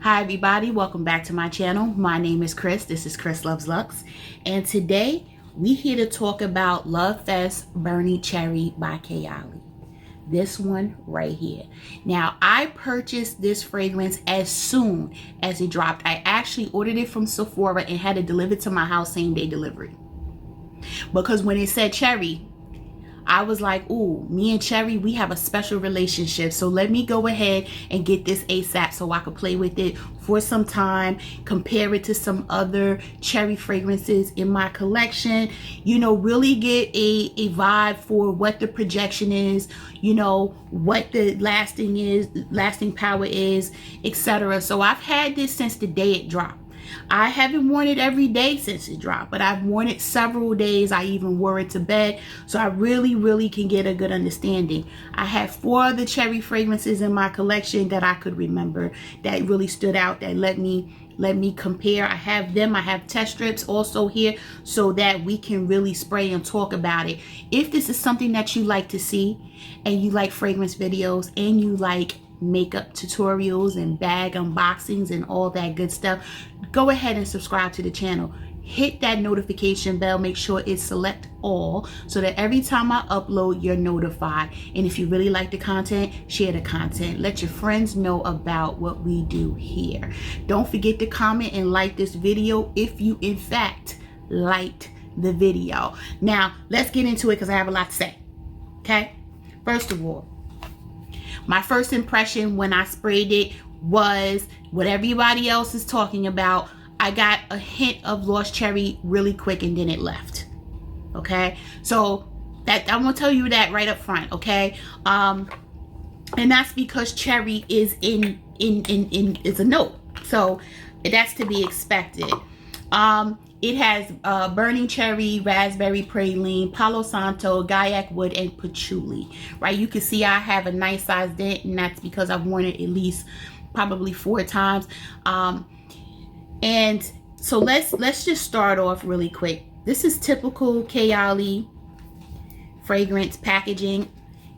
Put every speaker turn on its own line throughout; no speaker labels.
Hi everybody, welcome back to my channel. My name is Chris. This is ChrisLuvsLux, and today we here to talk about Lovefest Burning Cherry by Kayali. This one right here. Now, I purchased this fragrance as soon as it dropped. I actually ordered it from Sephora and had it delivered to my house same day delivery. Because when it said cherry, I was like, ooh, me and Cherry, we have a special relationship. So let me go ahead and get this ASAP so I could play with it for some time, compare it to some other cherry fragrances in my collection, you know, really get a vibe for what the projection is, you know, what the lasting power is, etc. So I've had this since the day it dropped. I haven't worn it every day since it dropped, but I've worn it several days. I even wore it to bed, so I really can get a good understanding. I have 4 other cherry fragrances in my collection that I could remember that really stood out, that let me compare. I have them. I have test strips also here so that we can really spray and talk about it. If this is something that you like to see and you like fragrance videos and you like makeup tutorials and bag unboxings and all that good stuff, go ahead and subscribe to the channel. Hit that notification bell, make sure it's select all so that every time I upload you're notified. And if you really like the content, share the content. Let your friends know about what we do here. Don't forget to comment and like this video if you in fact liked the video. Now let's get into it because I have a lot to say. Okay, first of all, my first impression when I sprayed it was what everybody else is talking about. I got a hint of lost cherry really quick and then it left. Okay, so that I'm gonna tell you that right up front. Okay, and that's because cherry is is a note, so that's to be expected. It has burning cherry, raspberry praline, palo santo, gaiac wood, and patchouli. Right, you can see I have a nice size dent, and that's because I've worn it at least probably 4 times. And so let's just start off really quick. This is typical Kayali fragrance packaging.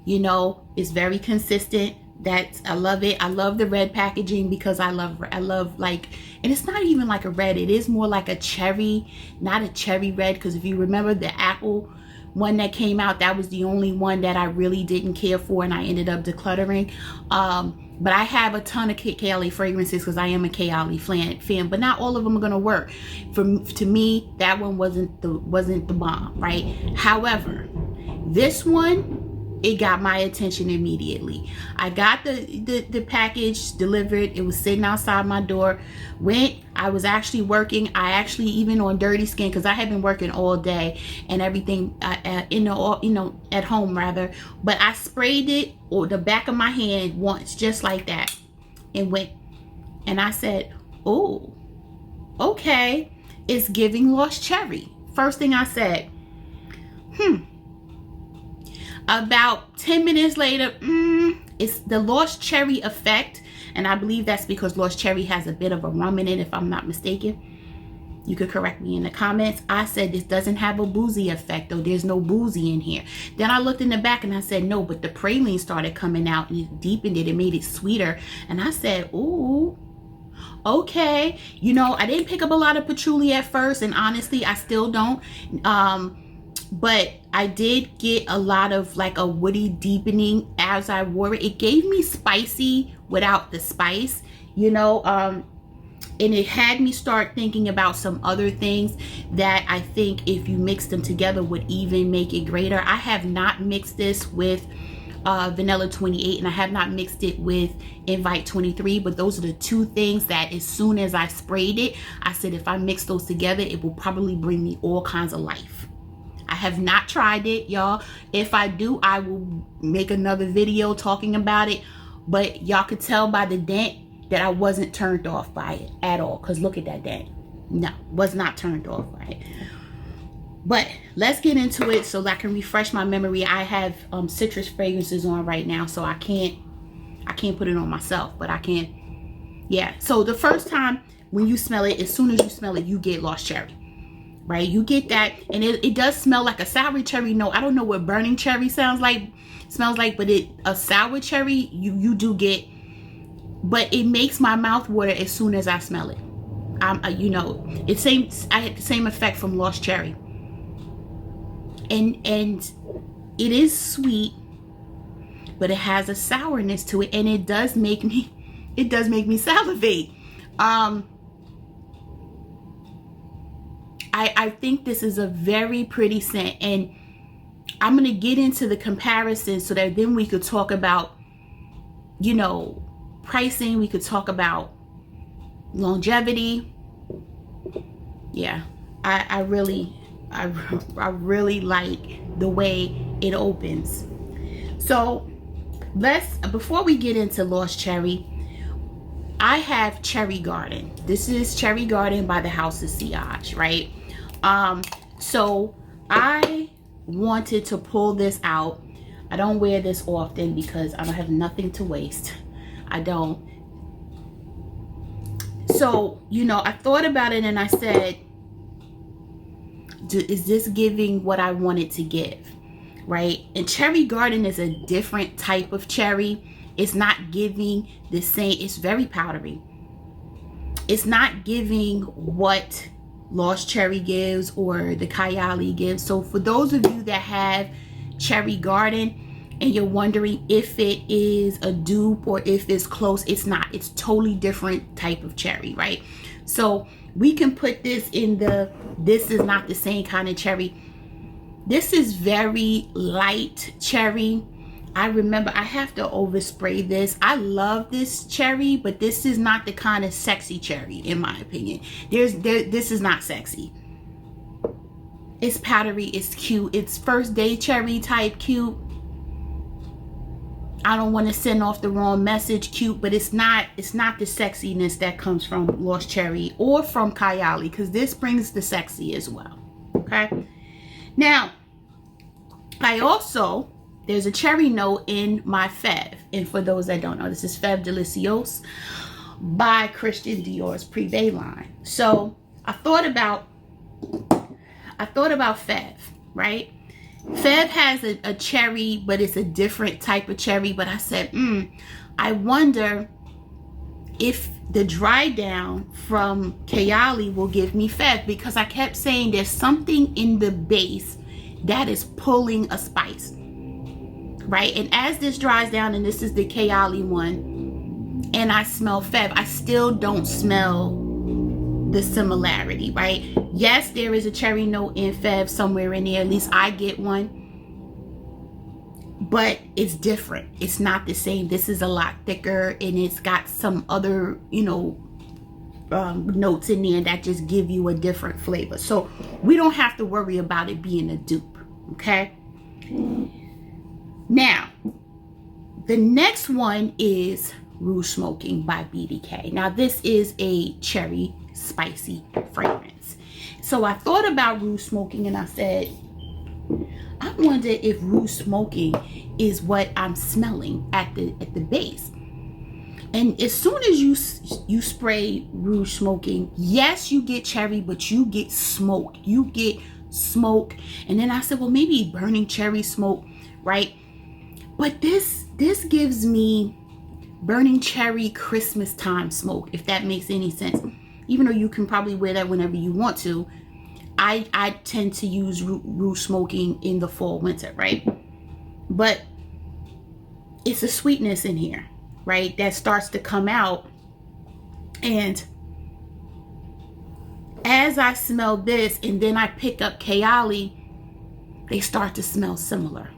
You know, it's very consistent. I love it. I love the red packaging because I love like, and it's not even like a red, it is more like a cherry, not a cherry red, because if you remember the apple one that came out, that was the only one that I really didn't care for and I ended up decluttering. But I have a ton of Kayali fragrances because I am a Kayali fan, but not all of them are gonna work. To me, that one wasn't the bomb, right? However, this one, it got my attention immediately. I got the package delivered. It was sitting outside my door. I was actually working. I actually, even on dirty skin, because I had been working all day and everything at home rather. But I sprayed it on the back of my hand once, just like that, and went. And I said, "Oh, okay, it's giving lost cherry." First thing I said, About 10 minutes later, it's the lost cherry effect, and I believe that's because lost cherry has a bit of a rum in it, if I'm not mistaken. You could correct me in the comments. I said this doesn't have a boozy effect, though. There's no boozy in here. Then I looked in the back and I said no, but the praline started coming out and it deepened it. It made it sweeter, and I said, ooh, okay. You know, I didn't pick up a lot of patchouli at first, and honestly, I still don't. But I did get a lot of like a woody deepening as I wore it. It gave me spicy without the spice, you know, and it had me start thinking about some other things that I think if you mix them together would even make it greater. I have not mixed this with Vanilla 28, and I have not mixed it with Invite 23, but those are the 2 things that as soon as I sprayed it, I said if I mix those together, it will probably bring me all kinds of life. I have not tried it, y'all. If I do, I will make another video talking about it, but y'all could tell by the dent that I wasn't turned off by it at all, because look at that dent. No, was not turned off by it. But let's get into it so that I can refresh my memory. I have citrus fragrances on right now, so I can't put it on myself, but I can. Yeah, so the first time when you smell it, as soon as you smell it, you get lost cherry. Right, you get that, and it does smell like a sour cherry note. I don't know what burning cherry smells like, but a sour cherry, you do get but it makes my mouth water as soon as I smell it. You know, I had the same effect from Lost Cherry, and it is sweet, but it has a sourness to it, and it does make me salivate. I think this is a very pretty scent, and I'm going to get into the comparison so that then we could talk about, you know, pricing. We could talk about longevity. Yeah, I really like the way it opens. So before we get into Lost Cherry, I have Cherry Garden. This is Cherry Garden by the House of Sillage, right? So I wanted to pull this out. I don't wear this often because I don't have nothing to waste. I don't. So, you know, I thought about it and I said, is this giving what I wanted to give, right? And Cherry Garden is a different type of cherry. It's not giving the same. It's very powdery. It's not giving what Lost Cherry gives or the Kayali gives. So for those of you that have Cherry Garden and you're wondering if it is a dupe or if it's close, it's not. It's totally different type of cherry, right? So we can put this in this is not the same kind of cherry. This is very light cherry. I remember I have to overspray this. I love this cherry, but this is not the kind of sexy cherry, in my opinion. This is not sexy. It's powdery, it's cute, it's first day cherry type cute. I don't want to send off the wrong message cute, but it's not the sexiness that comes from Lost Cherry or from Kayali, because this brings the sexy as well. Okay. Now, there's a cherry note in my Fève. And for those that don't know, this is Fève Deliciose by Christian Dior's Privé line. So I thought about Fève, right? Fève has a cherry, but it's a different type of cherry. But I said, I wonder if the dry down from Kayali will give me Fève, because I kept saying there's something in the base that is pulling a spice, right? And as this dries down, and this is the Kayali one, and I smell Fève, I still don't smell the similarity, right? Yes, there is a cherry note in Fève somewhere in there. At least I get one, but it's different. It's not the same. This is a lot thicker, and it's got some other, you know, notes in there that just give you a different flavor. So we don't have to worry about it being a dupe. Okay. Now, the next one is Rouge Smoking by BDK. Now, this is a cherry spicy fragrance. So I thought about Rouge Smoking, and I said, I wonder if Rouge Smoking is what I'm smelling at the base. And as soon as you spray Rouge Smoking, yes, you get cherry, but you get smoke. You get smoke. And then I said, well, maybe burning cherry smoke, right? But this gives me burning cherry Christmas time smoke, if that makes any sense. Even though you can probably wear that whenever you want to, I tend to use Rouge Smoking in the fall, winter, right? But it's a sweetness in here, right, that starts to come out. And as I smell this and then I pick up Kayali, they start to smell similar.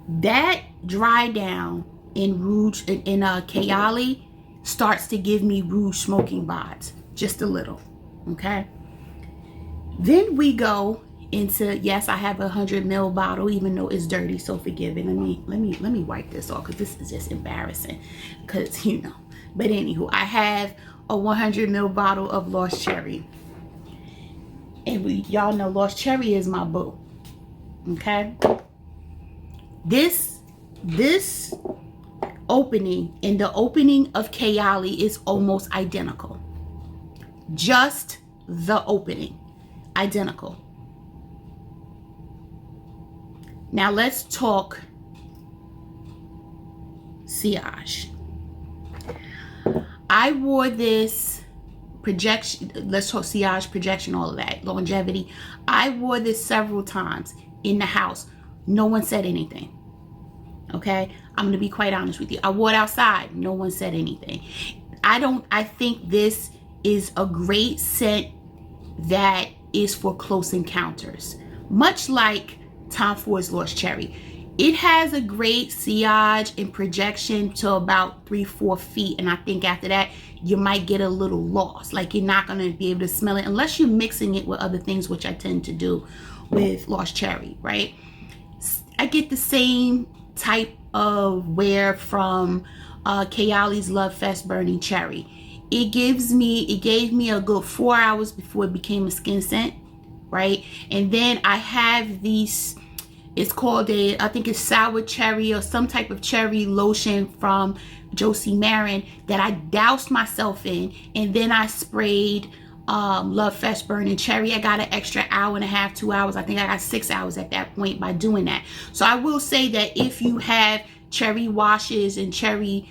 That dry down in Kayali starts to give me Rouge Smoking vibes, just a little. Okay. Then we go into, yes, I have a 100 ml bottle, even though it's dirty, so forgive it. Let me wipe this off, because this is just embarrassing, because, you know. But anywho, I have a 100 ml bottle of Lost Cherry, and y'all know Lost Cherry is my boo. Okay. This opening and the opening of Kayali is almost identical. Just the opening, identical. Now let's talk Sillage. I wore this projection, let's talk sillage, projection, all of that, longevity. I wore this several times in the house. No one said anything. Okay, I'm gonna be quite honest with you. I wore it outside. No one said anything. I think this is a great scent that is for close encounters, much like Tom Ford's Lost Cherry. It has a great sillage and projection to about 3-4 feet, and I think after that you might get a little lost. Like, you're not going to be able to smell it unless you're mixing it with other things, which I tend to do with Lost Cherry, right? I get the same type of wear from Kayali's Lovefest Burning Cherry. It gave me a good 4 hours before it became a skin scent, right? And then I have these, it's called I think it's sour cherry or some type of cherry lotion from Josie Marin that I doused myself in, and then I sprayed Lovefest Burning Cherry. I got an extra hour and a half, 2 hours. I think I got 6 hours at that point by doing that. So I will say that if you have cherry washes and cherry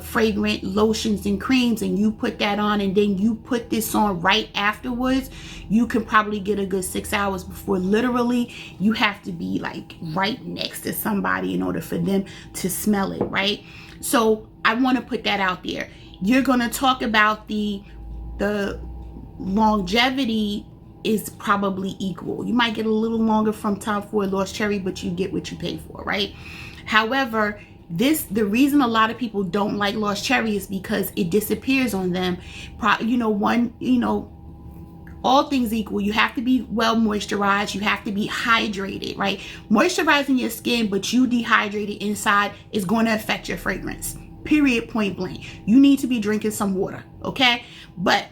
fragrant lotions and creams, and you put that on and then you put this on right afterwards, you can probably get a good 6 hours before literally you have to be like right next to somebody in order for them to smell it, right? So I want to put that out there. You're going to talk about the longevity is probably equal. You might get a little longer from Tom Ford Lost Cherry, but you get what you pay for, right? However, the reason a lot of people don't like Lost Cherry is because it disappears on them. All things equal, you have to be well moisturized, you have to be hydrated, right? Moisturizing your skin but you dehydrated inside is going to affect your fragrance, period, point blank. You need to be drinking some water, okay? But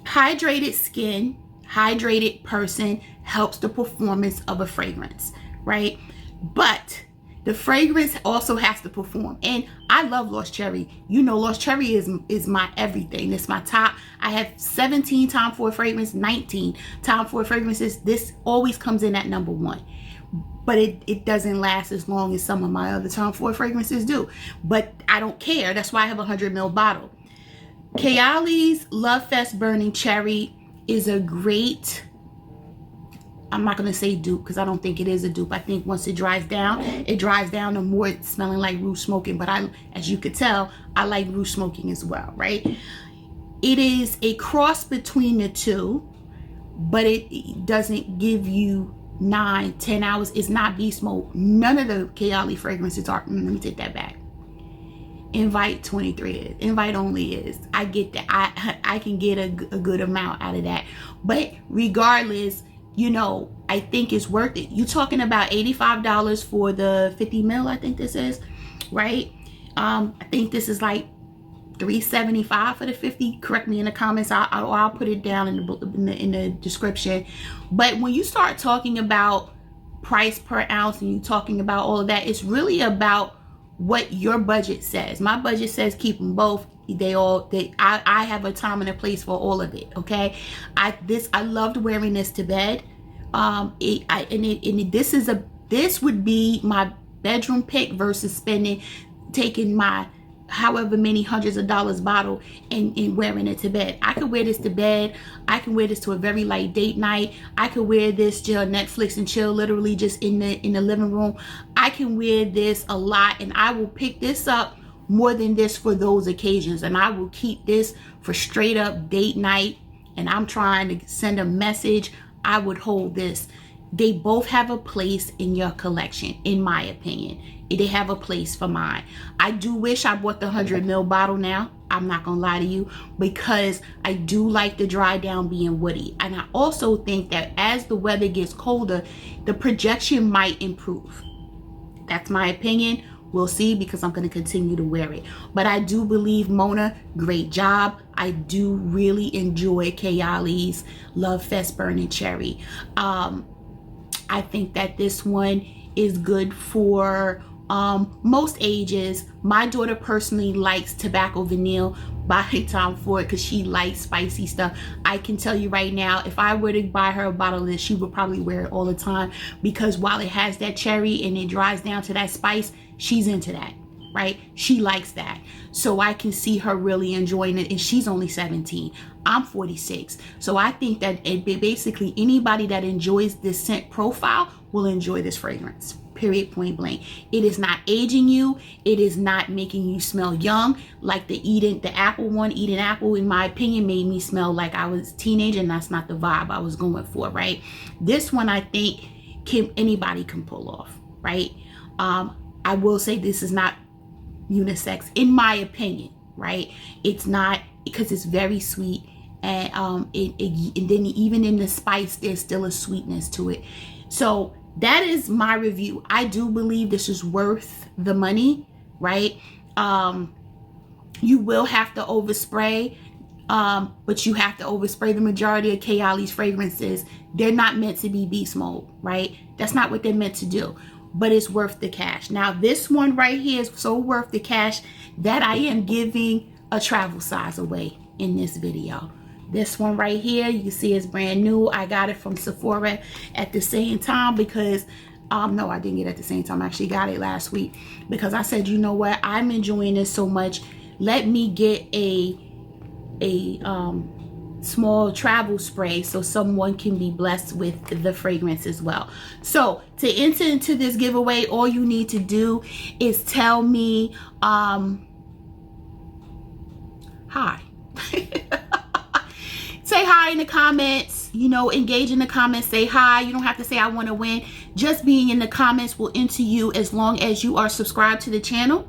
hydrated skin, hydrated person helps the performance of a fragrance, right? But the fragrance also has to perform. And I love Lost Cherry. You know, Lost Cherry is my everything. It's my top. I have 17 Tom Ford fragrances, 19 Tom Ford fragrances. This always comes in at number 1. But it doesn't last as long as some of my other Tom Ford fragrances do. But I don't care. That's why I have a 100 ml bottle. Kayali's Lovefest Burning Cherry is a great, I'm not going to say dupe because I don't think it is a dupe. I think once it dries down to more smelling like roof smoking. But as you could tell, I like roof smoking as well, right? It is a cross between the two, but it doesn't give you 9-10 hours. It's not beast mode. None of the Kayali fragrances are. Let me take that back. Invite 23 is. Invite only is. I get that. I can get a good amount out of that. But regardless, you know, I think it's worth it. You're talking about $85 for the 50 ml, I think this is, right? I think this is like $375 for the 50. Correct me in the comments. I'll put it down in the description. But when you start talking about price per ounce and you talking about all of that, it's really about what your budget says. My budget says keep them both. I have a time and a place for all of it. Okay, I loved wearing this to bed. This would be my bedroom pick versus taking my however many hundreds of dollars bottle and wearing it to bed. I could wear this to bed. I can wear this to a very light date night. I could wear this to Netflix and chill, literally just in the living room. I can wear this a lot, and I will pick this up more than this for those occasions, and I will keep this for straight up date night, and I'm trying to send a message. I would hold this. They both have a place in your collection, in my opinion. They have a place for mine. I do wish I bought the 100 ml bottle now. I'm not gonna lie to you, because I do like the dry down being woody. And I also think that as the weather gets colder, the projection might improve. That's my opinion. We'll see, because I'm going to continue to wear it. But I do believe, Mona, great job. I do really enjoy Kayali's Lovefest Burning Cherry. I think that this one is good for most ages. My daughter personally likes Tobacco Vanille by Tom Ford because she likes spicy stuff. I can tell you right now, if I were to buy her a bottle of this, she would probably wear it all the time, because while it has that cherry and it dries down to that spice, she's into that. right? She likes that. So I can see her really enjoying it, and she's only 17. I'm 46. So I think that basically anybody that enjoys this scent profile will enjoy this fragrance. Period, point blank. It is not aging you. It is not making you smell young. Like the apple one, Eden Apple, in my opinion, made me smell like I was a teenager, and that's not the vibe I was going for, right? This one, I think anybody can pull off, right? I will say this is not unisex, in my opinion, right? It's not, because it's very sweet, and and then even in the spice, there's still a sweetness to it. So that is my review. I do believe this is worth the money, right? You will have to overspray, but you have to overspray the majority of Kayali's fragrances. They're not meant to be beast mode, right? That's not what they're meant to do, but it's worth the cash. Now, this one right here is so worth the cash that I am giving a travel size away in this video. This one right here, you can see it's brand new. I got it from Sephora at the same time because, no, I didn't get it at the same time. I actually got it last week because I said, you know what? I'm enjoying this so much. Let me get a small travel spray so someone can be blessed with the fragrance as well. So to enter into this giveaway, all you need to do is tell me, hi. Say hi in the comments, you know, engage in the comments, say hi. You don't have to say I want to win. Just being in the comments will enter you as long as you are subscribed to the channel.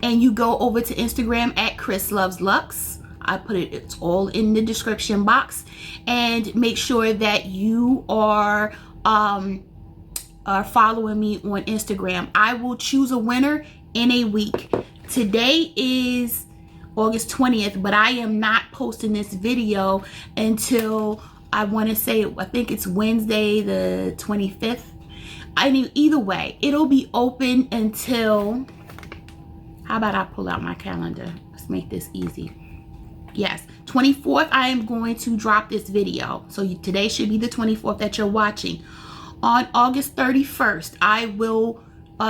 And you go over to Instagram at ChrisLuvsLux. I put it, it's all in the description box. And make sure that you are following me on Instagram. I will choose a winner in a week. Today is August 20th, but I am not posting this video until, I want to say, I think it's Wednesday the 25th. I mean, either way, it'll be open until, how about I pull out my calendar? Let's make this easy. Yes, 24th, I am going to drop this video. So today should be the 24th that you're watching. On August 31st, I will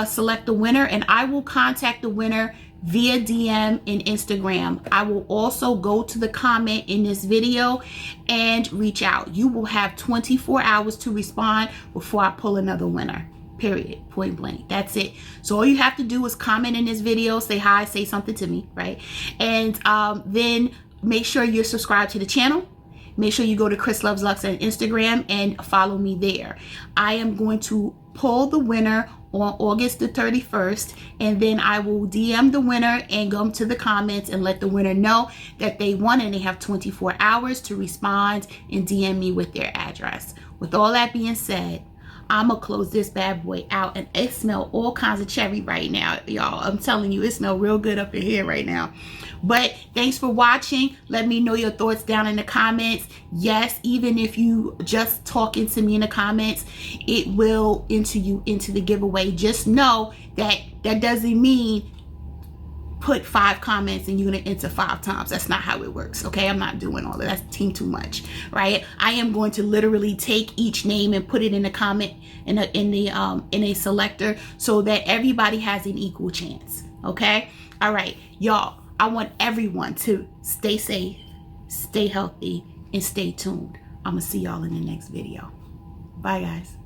select the winner, and I will contact the winner via DM in Instagram. I will also go to the comment in this video and reach out. You will have 24 hours to respond before I pull another winner. Period. Point blank. That's it. So all you have to do is comment in this video, say hi, say something to me, right? And then make sure you're subscribed to the channel. Make sure you go to ChrisLuvsLux on Instagram and follow me there. I am going to pull the winner on August the 31st, and then I will DM the winner and go to the comments and let the winner know that they won, and they have 24 hours to respond and DM me with their address. With all that being said, I'm gonna close this bad boy out, and it smells all kinds of cherry right now, y'all. I'm telling you, it smells real good up in here right now. But thanks for watching. Let me know your thoughts down in the comments. Yes, even if you just talking to me in the comments, it will enter you into the giveaway. Just know that that doesn't mean put 5 comments and you're gonna enter 5 times. That's not how it works, okay? I'm not doing all of that. That's team too much, right? I am going to literally take each name and put it in a comment in a selector so that everybody has an equal chance, okay? All right, y'all, I want everyone to stay safe, stay healthy, and stay tuned. I'm gonna see y'all in the next video. Bye, guys.